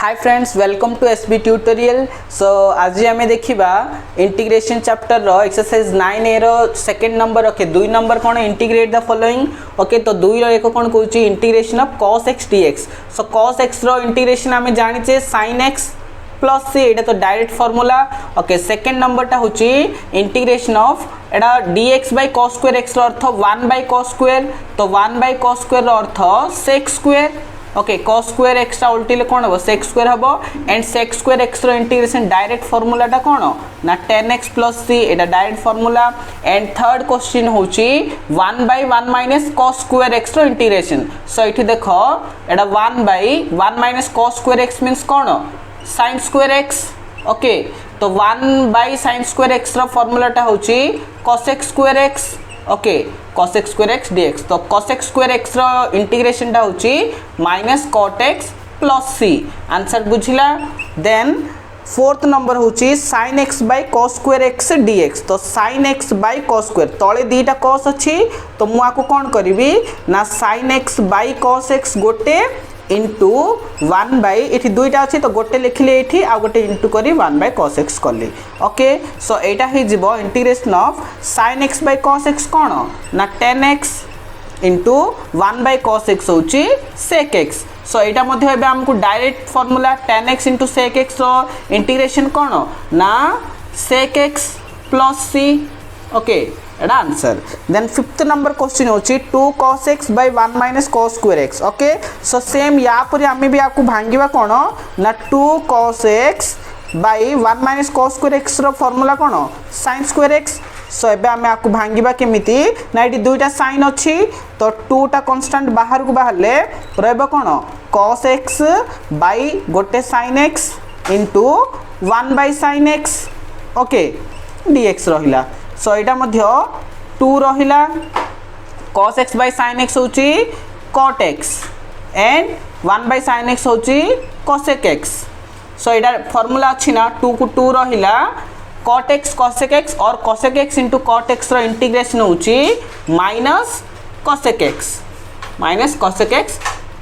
Hi friends, welcome to SB tutorial. So आज आम देखा इंटीग्रेशन चैप्टर रो एक्सरसाइज 9A रो सेकंड नंबर। ओके, 2 नंबर कौन इंटीग्रेट द फॉलोइंग। ओके, तो 2 रो एक कौन कहूँ integration of cos x dx। So cos x रो इंटीग्रेशन आम जाने sin x प्लस सी, एटा तो direct formula. Okay, second number टा होची इंटीग्रेशन ऑफ एटा dx by cos square x रो अर्थ 1 बाय cos स्क्वायर, तो 1 बाय cos स्क्वायर रो अर्थ sec square. Okay, cos square x टा उल्टीले कोन हबो sec स्क्वायर हबो एंड sec स्क्वायर x रो इंटीग्रेशन डायरेक्ट फार्मूला टा कोन ना 10x प्लस c, एटा direct formula. And third question होची 1 by 1 minus cos square x रो इंटीग्रेशन। सो इठी देखो एटा 1 by 1 minus cos square x means कोन sin स्क्वायर x। ओके, तो 1 बाय sin स्क्वायर x रो फार्मूला टा होची cosec square x। Okay, cosec square x dx, तो cosec स्क्वायर x रो इंटीग्रेशन टा होची minus cot x plus c। Answer बुझिला। देन फोर्थ नंबर होची sin x by cos square x dx, तो sin x by cos square तळे दीटा cos अछि, तो मु आको कोन करिवि ना sin x by cos x गोटे इंटू 1 बाय एठी दुईटा अछि, तो गोटे लिखले एठी आ गोटे इंटू करी 1 बाय cos x कली। ओके, सो एटा हे जिवो integration of sin x by cos x कोन ना 10x into 1 by cos x होची sec x। सो एटा मध्ये एबे हमकु direct formula 10x into sec x रो इंटीग्रेशन कोन ना sec x plus c। Okay, एटा answer. Then fifth number question होची 2 cos x by 1 minus cos square x। Okay, so same या पर आमे भी आपको भांगीबा कोन ना 2 cos x by 1 minus cos square x रो फार्मूला कोन sin स्क्वायर x। सो एबे आमे आपको भांगीबा केमिति ना एटी दुईटा sin अछि, तो 2 टा कांस्टेंट बाहर को बाहरले रहबो कोन cos x बाय गोटे sin x into 1 by sin x। Okay, dx रहिला। सो एटा मध्य 2 रहिला, cos x by sin x होची cot x and 1 by sin x होची cosec x। सो एटा फार्मूला अछि ना 2 को 2 रहिला cot x cosec x और cosec x into cot x रो इंटीग्रेशन होची minus cosec x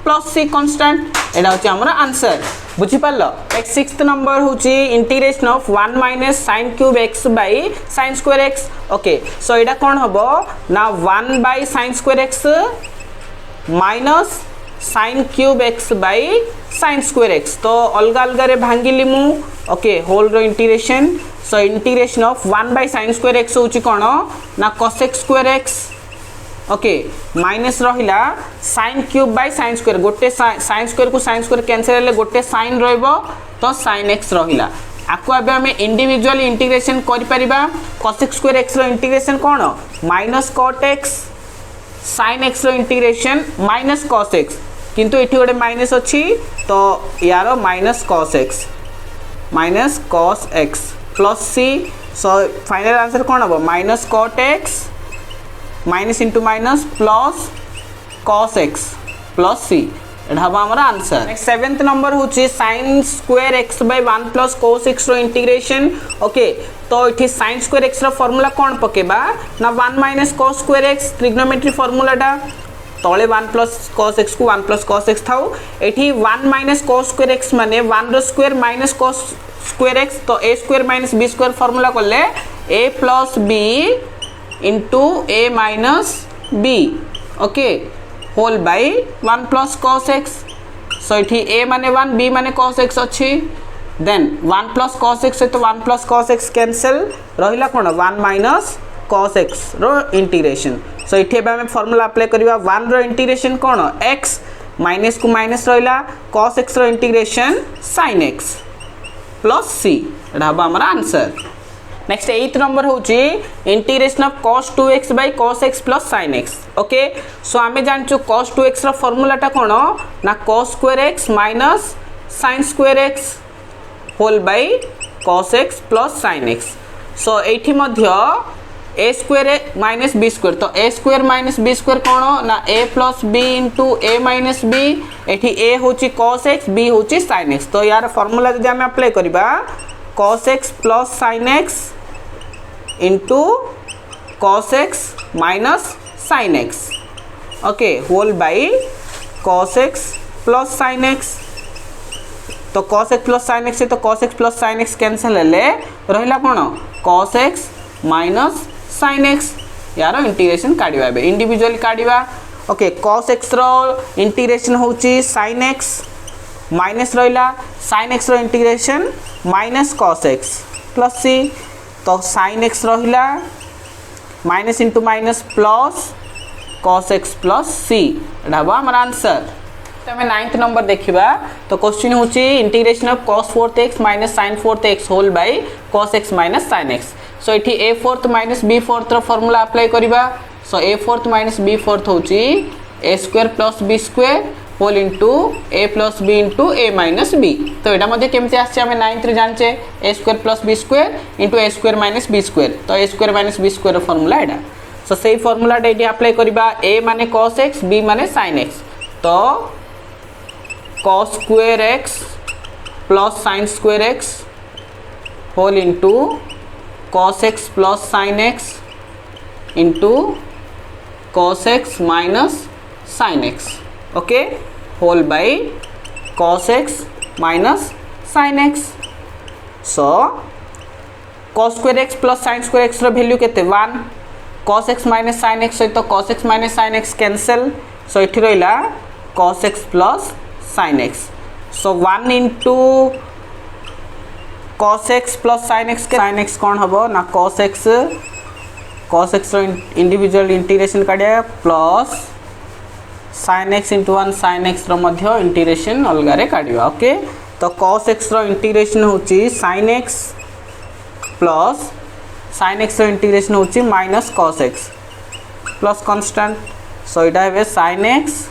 plus c constant. एटा होची हमर आंसर। बुझी पारलो। नेक्स्ट सिक्स्थ नंबर होची integration of 1 minus sin cube x by sin square x। Okay, so एटा कोन हबो ना 1 by sin square x minus sin cube x by sin square x, तो अलगा अलगा रे भांगिली मु। ओके, होल रो integration. So integration of 1 by sin square x होची कोन ना cosec square x। Okay, minus रहिला sin cube by sin square, गोटे sin स्क्वायर को sin स्क्वायर कैंसिल हेले गोटे sin रहइबो, तो sin x रहिला। आको अबे हमें इंडिविजुअली इंटीग्रेशन करि परिबा। cosec स्क्वायर x रो इंटीग्रेशन कोन minus cot x, sin x रो इंटीग्रेशन माइनस cos x, किंतु एठी गोटे माइनस अछि, तो यारो minus cos x plus c। So final answer कोन हबो minus cot x minus into minus plus cos x plus c। एटा हबो हमर आंसर। नेक्स्ट सेवेंथ नंबर होची sin square x by 1 plus cos x रो इंटीग्रेशन। ओके, तो इठी sin square x रो formula कोन पकेबा ना 1 minus cos square x, trigonometry formula टा तळे 1 प्लस cos x को 1 प्लस cos x थाउ, एठी 1 माइनस cos स्क्वायर x माने 1 रो square minus cos square x, तो a square minus b square formula करले a plus b into a minus b। Okay, whole by 1 plus cos x। सो इठी a माने 1 b माने cos x अछि, then 1 plus cos x तो 1 plus cos x cancel रहिला कोन 1 minus cos x रो integration. So इठी एबे हम फार्मूला अप्लाई करिवा 1 रो इंटीग्रेशन कोन x माइनस को माइनस रहिला cos x रो integration sin x plus c। एटा हबा हमर आंसर। नेक्स्ट 8th नंबर होची integration of cos 2x by cos x plus sin x। Okay, so आमे जानचो cos 2x रो फार्मूला टा कोन ना cos square x minus sin square x whole by cos x plus sin x। So एठी मध्य a square minus b square, तो a square minus b square कोन ना a plus b into a minus b। एठी a होची cos x, b होची sin x, तो यार फार्मूला जदि आमे अप्लाई करिबा cos x plus sin x into cos x minus sin x। Okay, whole by cos x plus sin x तो cos x plus sin x तो cos x plus sin x cancel हेले रहिला कोन cos x minus sin x यार integration काढिबा बे individually काढिबा okay cos x रो इंटीग्रेशन होची sin x माइनस रहिला sin x रो integration minus cos x plus c तो sin x रहिला minus into minus plus cos x plus c एटा हबा हमर आंसर तमे 9th नंबर देखिबा तो क्वेश्चन होची integration of cos 4th x minus sin 4th x whole by cos x minus sin x सो इठी a 4th minus b 4th रो formula apply करिबा so a 4th minus b 4th होची a square plus b square whole into a plus b into a minus b तो एटा मध्ये केमते आछे हमें 9th रे जानचे a square plus b square into a square minus b square तो a square minus b square रो फार्मूला एटा सो सेही फार्मूला डेटी अप्लाई करिबा a माने cos x b माने sin x तो cos square x plus sin square x whole into cos x plus sin x into cos x minus sin x okay whole by cos x minus sin x so cos square x plus sin square x रो value केते 1 cos x minus sin x तो cos x minus sin x cancel so इठी रहिला cos x plus sin x so 1 into cos x plus sin x कोन हबो ना cos x रो individual integration काढिया plus sin x into 1 sin x रो मध्य इंटीग्रेशन अलगा रे काढिबा ओके तो cos x रो इंटीग्रेशन होची sin x plus sin x रो इंटीग्रेशन होची minus cos x plus constant so इटा हेबे sin x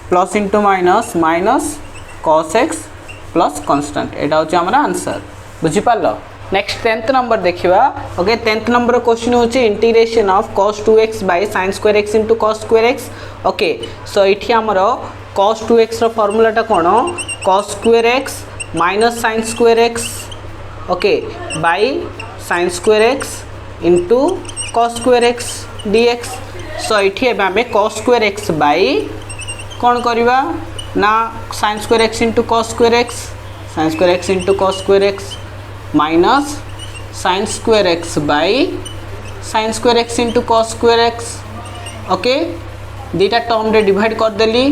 plus into minus minus cos x plus constant एटा होची हमरा आंसर बुझि पालो नेक्स्ट 10th नंबर देखिबा ओके 10th नंबर क्वेश्चन होची integration of cos 2x by sin square x into cos square x okay so इठी हमरो cos 2x रो फार्मूलाटा कोन cos square x minus sin square x okay by sin square x into cos square x dx so इठी एबा हमें cos square x by कोन करबा ना sin square x into cos square x sin square x into cos square x minus sin square x by sin square x into cos square x okay दीटा term रे divide कर देली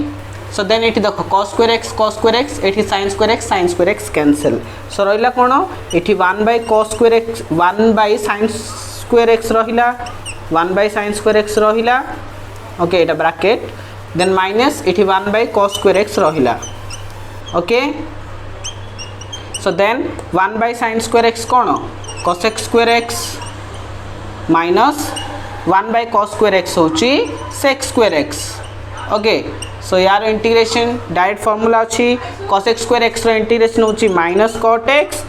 so then एठी देखो cos square x एठी sin square x cancel so रहिला कोन एठी 1 by cos square x 1 by sin square x रहिला 1 बाय sin स्क्वायर x रहिला ओके एटा ब्रैकेट देन माइनस एठी 1 बाय cos स्क्वायर x रहिला okay so then 1 by sin square x कोन cos x square x minus 1 by cos square x होची sec square x okay so यार integration direct formula अछि cos x square x रो integration होची minus cot x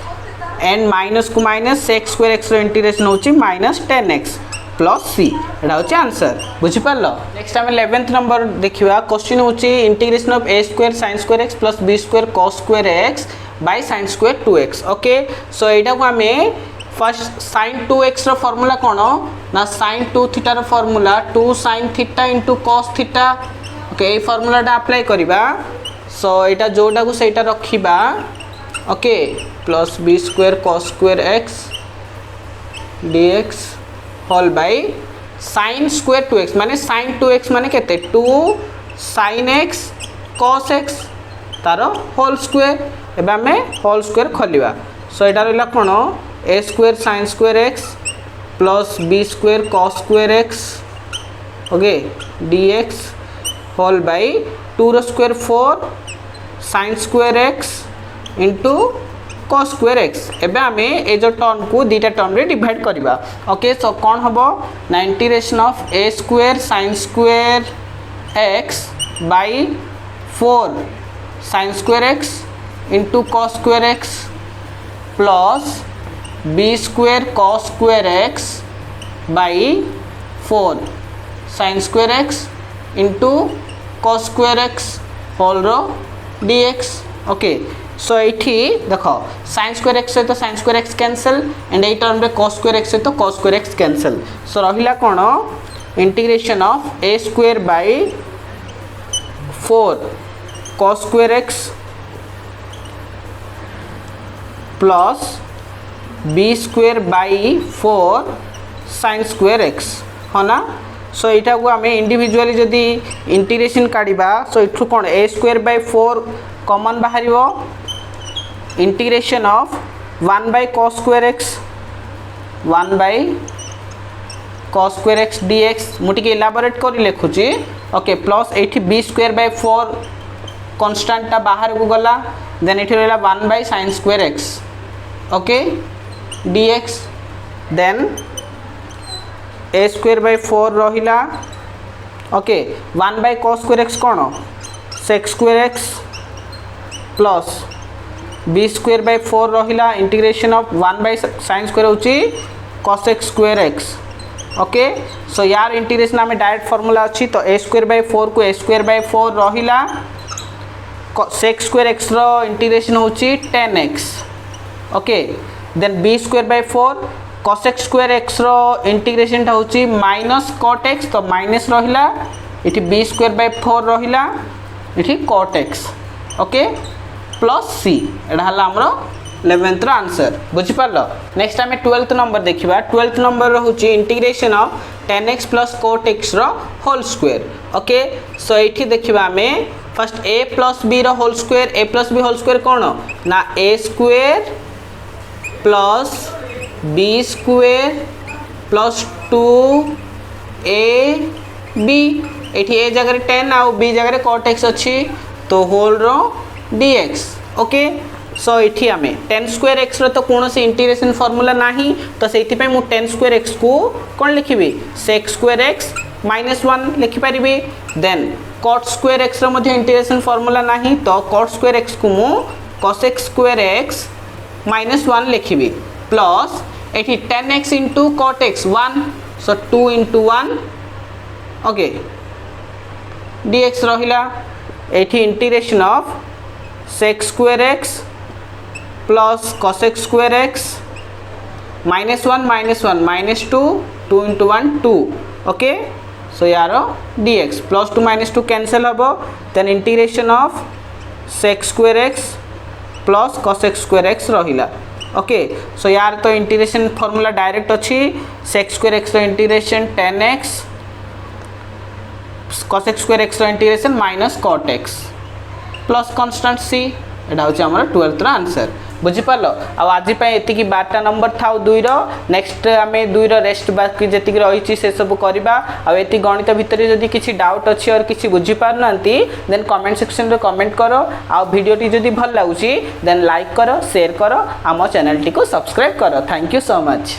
and minus को minus sec square x रो integration होची minus 10x plus c एटा होची आंसर बुझि पालो नेक्स्ट हम 11th नंबर देखिबा क्वेश्चन होची integration of a square sin square x plus b square cos square x by sin square 2x okay so एटा को हमें फर्स्ट sin 2x रो फार्मूला कोन ना sin 2 थीटा रो formula 2 sin theta into cos theta okay ए फार्मूलाटा apply करिबा सो एटा जोटा को सेटा रखिबा okay plus b square cos square x dx whole by sin square 2x माने sin 2x माने केते 2 sin x cos x तारो होल स्क्वायर एबा में होल स्क्वायर खोलिबा सो एटा रहला कोन a square sin square x plus b square cos square x okay dx whole by 2 रो square 4 sin square x into cos square x एबे हमें ए जो टर्म को दीटा टर्म रे डिवाइड करबा ओके सो कोन हबो ना integration of a square sin square x by 4 sin square x into cos square x plus b square cos square x by 4 sin square x into cos square x whole row dx okay so एठी देखो sin square x तो sin square x cancel and a term रे cos square x तो cos square x cancel so रहिला कोन integration of a square by 4 cos square x plus b square by 4 sin square x हाँ ना। सो यहाँ को आम individually जदि integration काढ़ा सो इठू कौन ए स्क्वायर बाई 4 कॉमन बाहर integration of 1 by cos square x 1 by cos square x dx मुझे इलाबोरेट कर लिखुची ओके प्लस ये बी स्क्वायर बाई 4 कॉन्स्टेंटा बाहर को गला देन ये रहा 1 by sin square x okay dx then a square by 4 रहिला okay 1 by cos square x कौन sec square x plus b square by 4 रहिला integration of 1 by sin square होची cos x square x okay. So यार integration आम direct formula अच्छी तो ए square by 4 को ए square by 4 रहिला sec स्क्वायर एक्स रो इंटीग्रेशन होची 10x okay then b square by 4 cos x square x रो इंटीग्रेशन होची माइनस cot x तो माइनस रहिला इठी बी स्क्वायर बाई 4 रहिला इठी cot x ओके प्लस सी एटा हला हमरो 11th आंसर बुझी पारलो। नेक्स्ट आमे 12th नंबर देखिबा 12th नंबर होची integration of 10x plus cot x रो होल स्क्वायर ओके। सो एठी देखिबा आमे फर्स्ट a प्लस b रो whole square a plus b whole square कोन ना a square plus b square plus 2ab एठी a जगह 10 आउ b जगह cot x अच्छी तो होल रो dx ओके। सो ये आम 10 स्क्वायर एक्स रो तो कौन से इंटीग्रेशन फॉर्मूला नहीं तो से मु 10 स्क्वायर एक्स को कौन लिखी sec स्क्वायर एक्स माइनस 1 लिखिपारि देन cot स्क्वायर एक्स रो मध्य इंटीग्रेशन फॉर्मूला नहीं तो cot स्क्वायर एक्स को मु cos x square x minus 1 लिखी प्लस ये 10x इंटू cot x 1 सो 2 इंटू 1 ओके dx रहिला ये integration of sec square x plus cos x square x minus 1 minus 2 2 into 1 2 okay. So यार dx plus 2 minus 2 cancel हम then integration of sec square x plus cos x square x रहिला okay. So यार तो integration formula direct अच्छी sec square x integration 10x cos x square x integration minus cot x plus constant c एटा होची हमर 12th answer बुझी पालो। आज एति 12टा नंबर था 2 रो नेक्स्ट आम 2 रो रेस्ट बाकी जेतिक रही से सब करवा आती गणित भितर जदि किसी डाउट अच्छी और किसी बुझी पारना देन कमेंट सेक्शन रे कमेंट करो आ वीडियोटी जदि भल लगुची देन लाइक करो शेयर करो आम चैनल टी को सब्सक्राइब करो। Thank you so much.